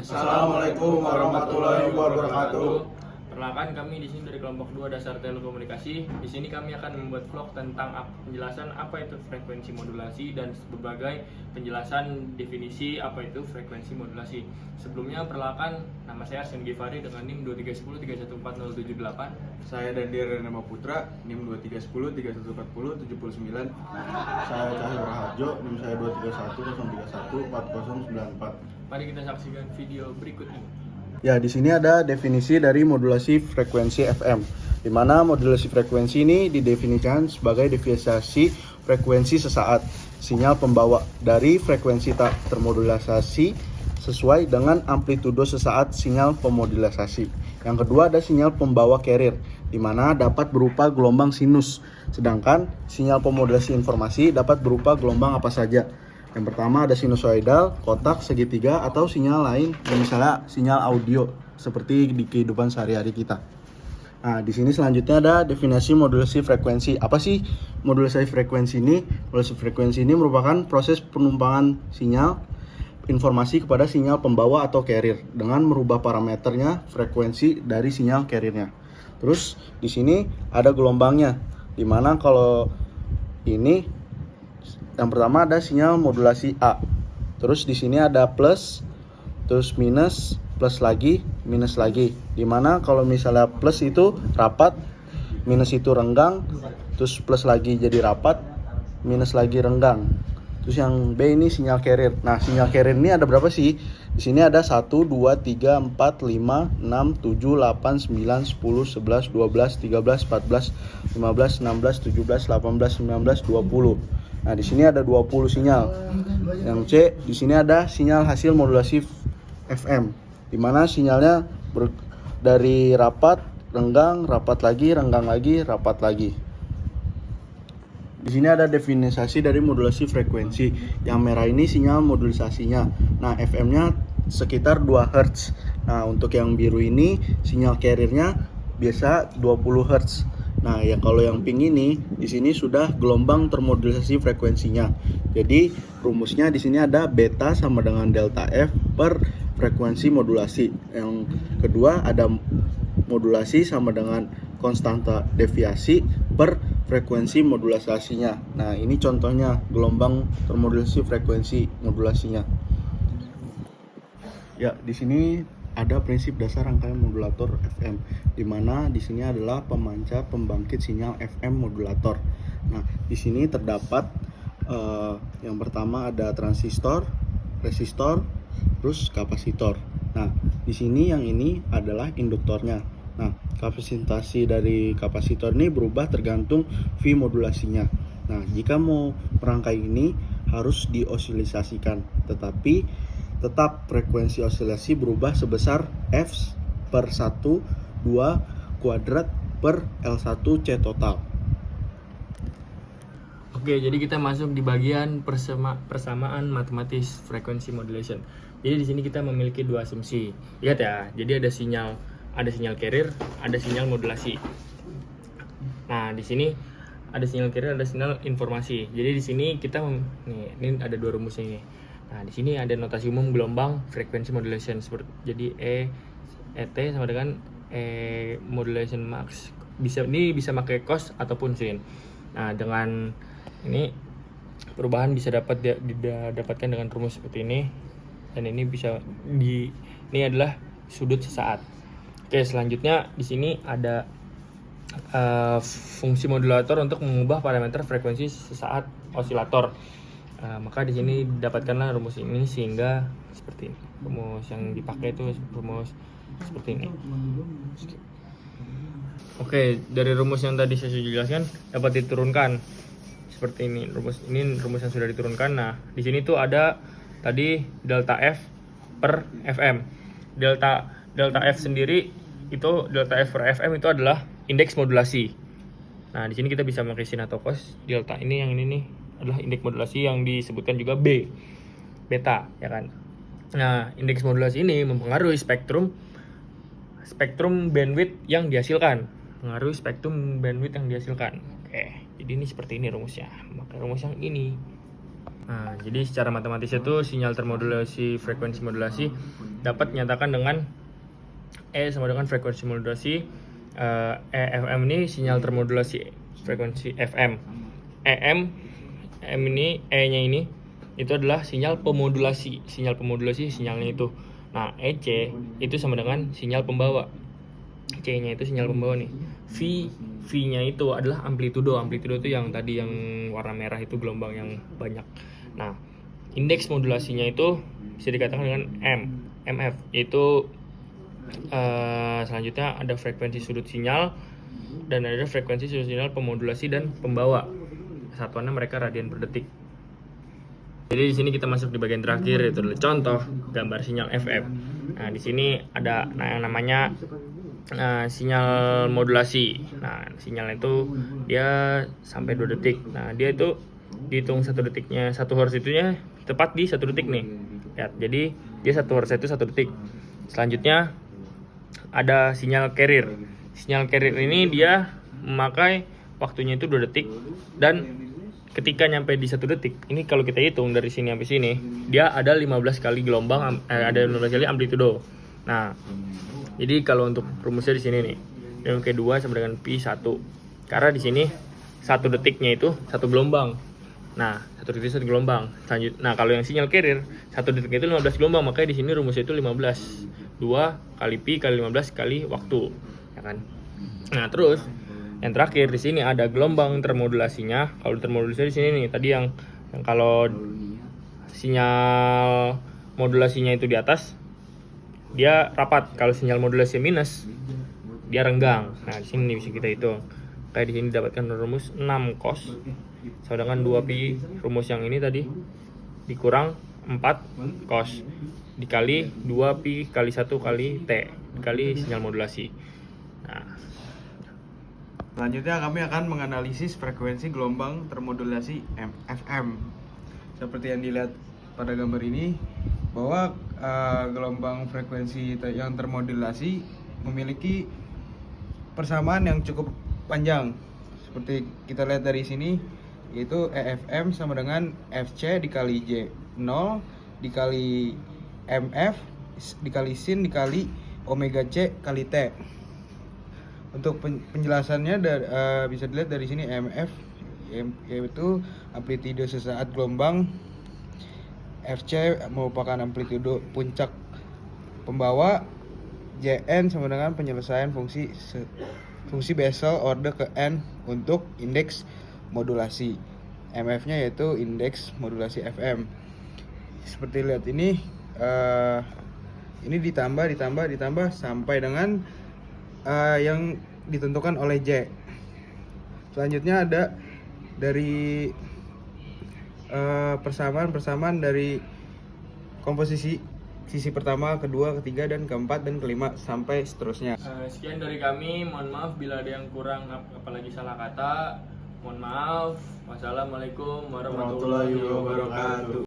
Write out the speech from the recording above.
Assalamualaikum warahmatullahi wabarakatuh. Perkenalkan, kami di sini dari kelompok 2 Dasar Telekomunikasi. Di sini kami akan membuat vlog tentang penjelasan apa itu frekuensi modulasi dan berbagai penjelasan definisi apa itu frekuensi modulasi. Sebelumnya perkenalkan, nama saya Arsen Givari dengan NIM 2310314078. Saya Dandir Renama Putra, NIM 2310 3140 79. Saya Cahyo Raharjo, NIM saya 231031 4094. Mari kita saksikan video berikut ini. Ya, di sini ada definisi dari modulasi frekuensi FM, di mana modulasi frekuensi ini didefinisikan sebagai deviasi frekuensi sesaat sinyal pembawa dari frekuensi tak termodulasi sesuai dengan amplitudo sesaat sinyal pemodulasi. Yang kedua ada sinyal pembawa carrier, di mana dapat berupa gelombang sinus, sedangkan sinyal pemodulasi informasi dapat berupa gelombang apa saja. Yang pertama ada sinusoidal, kotak, segitiga, atau sinyal lain, misalnya sinyal audio seperti di kehidupan sehari-hari kita. Nah, di sini selanjutnya ada definisi modulasi frekuensi. Apa sih modulasi frekuensi ini? Modulasi frekuensi ini merupakan proses penumpangan sinyal informasi kepada sinyal pembawa atau carrier dengan merubah parameternya frekuensi dari sinyal carriernya. Terus di sini ada gelombangnya, di mana kalau ini yang pertama ada sinyal modulasi A. Terus di sini ada plus, terus minus, plus lagi, minus lagi. Dimana kalau misalnya plus itu rapat, minus itu renggang, terus plus lagi jadi rapat, minus lagi renggang. Terus yang B ini sinyal carrier. Nah, sinyal carrier ini ada berapa sih? Di sini ada 1, 2, 3, 4, 5, 6, 7, 8, 9, 10, 11, 12, 13, 14, 15, 16, 17, 18, 19, 20. Nah, di sini ada 20 sinyal. Yang C, di sini ada sinyal hasil modulasi FM, di mana sinyalnya dari rapat, renggang, rapat lagi, renggang lagi, rapat lagi. Di sini ada definisi dari modulasi frekuensi. Yang merah ini sinyal modulisasinya. Nah, FM-nya sekitar 2 Hz. Nah, untuk yang biru ini sinyal carrier-nya biasa 20 Hz. Nah, ya kalau yang pink ini di sini sudah gelombang termodulisasi frekuensinya. Jadi rumusnya di sini ada beta sama dengan delta F per frekuensi modulasi. Yang kedua ada modulasi sama dengan konstanta deviasi per frekuensi modulisasinya. Nah, ini contohnya gelombang termodulisasi frekuensi modulasinya. Ya, di sini ada prinsip dasar rangkaian modulator FM, di mana di sini adalah pemancar pembangkit sinyal FM modulator. Nah, di sini terdapat yang pertama ada transistor, resistor, terus kapasitor. Nah, di sini yang ini adalah induktornya. Nah, kapasitasi dari kapasitor ini berubah tergantung V modulasinya. Nah, jika mau merangkai ini harus diosilisasikan, tetapi tetap frekuensi osilasi berubah sebesar F per 1, 2 kuadrat per L1C total. Oke, jadi kita masuk di bagian persamaan matematis frequency modulation. Jadi di sini kita memiliki dua asumsi. Lihat ya, jadi ada sinyal carrier, ada sinyal modulasi. Nah, di sini ada sinyal carrier, ada sinyal informasi. Jadi di sini kita ini ada dua rumusnya ini. Nah, di sini ada notasi umum gelombang frequency modulation seperti jadi ET sama dengan modulation max. Ini bisa pakai cos ataupun sin. Nah, dengan ini perubahan bisa didapatkan dengan rumus seperti ini, dan ini ini adalah sudut sesaat. Oke, selanjutnya di sini ada fungsi modulator untuk mengubah parameter frekuensi sesaat osilator. Maka di sini dapatkanlah rumus ini sehingga seperti ini. Rumus yang dipakai itu rumus seperti ini. Oke, dari rumus yang tadi saya sudah jelaskan dapat diturunkan seperti ini. Rumus yang sudah diturunkan. Nah, di sini tuh ada tadi delta F per FM. Delta F sendiri itu delta F per FM itu adalah indeks modulasi. Nah, di sini kita bisa pakai sin atau cos. Delta ini yang ini nih adalah indeks modulasi yang disebutkan juga beta, ya kan. Nah, indeks modulasi ini mempengaruhi spektrum bandwidth yang dihasilkan. Oke, jadi ini seperti ini rumusnya. Maka rumus yang ini. Nah, jadi secara matematis itu sinyal termodulasi frekuensi modulasi dapat dinyatakan dengan E sama dengan frekuensi modulasi FM ini sinyal termodulasi frekuensi FM. M ini E-nya ini itu adalah sinyal pemodulasi. Sinyal pemodulasi sinyalnya itu. Nah, EC itu sama dengan sinyal pembawa. C-nya itu sinyal pembawa nih. V-nya itu adalah amplitudo. Amplitudo itu yang tadi yang warna merah itu gelombang yang banyak. Nah, indeks modulasinya itu bisa dikatakan dengan MF. Itu selanjutnya ada frekuensi sudut sinyal dan ada frekuensi sudut sinyal pemodulasi dan pembawa. Satuannya mereka radian per detik. Jadi di sini kita masuk di bagian terakhir, yaitu adalah contoh gambar sinyal FM. Nah, di sini ada yang namanya sinyal modulasi. Nah, sinyal itu dia sampai 2 detik. Nah, dia itu dihitung 1 detiknya, 1 hertz itunya tepat di 1 detik nih. Ya, jadi dia 1 hertz itu 1 detik. Selanjutnya ada sinyal carrier. Sinyal carrier ini dia memakai waktunya itu 2 detik dan ketika nyampe di 1 detik, ini kalau kita hitung dari sini sampai sini, dia ada 15 kali gelombang, ada 15 kali amplitudo. Nah, jadi kalau untuk rumusnya di sini nih, yang kedua sama dengan pi 1. Karena di sini 1 detiknya itu 1 gelombang. Nah, 1 detik 1 gelombang. Nah, kalau yang sinyal carrier 1 detiknya itu 15 gelombang, makanya di sini rumusnya itu 15. 2 kali pi kali 15 kali waktu, ya kan? Nah, terus yang terakhir di sini ada gelombang termodulasinya. Kalau termodulasi di sini nih, tadi yang kalau sinyal modulasinya itu di atas, dia rapat. Kalau sinyal modulasi minus, dia renggang. Nah, di sini bisa kita hitung. Kayak di sini dapatkan rumus 6 cos sama dengan 2 pi, rumus yang ini tadi dikurang 4 cos dikali 2 pi kali 1 kali t dikali sinyal modulasi. Nah, Selanjutnya kami akan menganalisis frekuensi gelombang termodulasi FM. Seperti yang dilihat pada gambar ini, bahwa gelombang frekuensi yang termodulasi memiliki persamaan yang cukup panjang. Seperti kita lihat dari sini, yaitu EFM sama dengan FC dikali J0 dikali MF dikali sin dikali omega C kali T. Untuk penjelasannya bisa dilihat dari sini. MF yaitu amplitudo sesaat gelombang, FC merupakan amplitudo puncak pembawa, Jn sama dengan penyelesaian fungsi Bessel order ke n untuk indeks modulasi. MF-nya yaitu indeks modulasi FM. Seperti lihat ini ditambah sampai dengan yang ditentukan oleh J. Selanjutnya ada dari persamaan dari komposisi sisi pertama, kedua, ketiga, dan keempat, dan kelima sampai seterusnya. Sekian dari kami. Mohon maaf bila ada yang kurang, apalagi salah kata. Mohon maaf. Wassalamualaikum warahmatullahi wabarakatuh.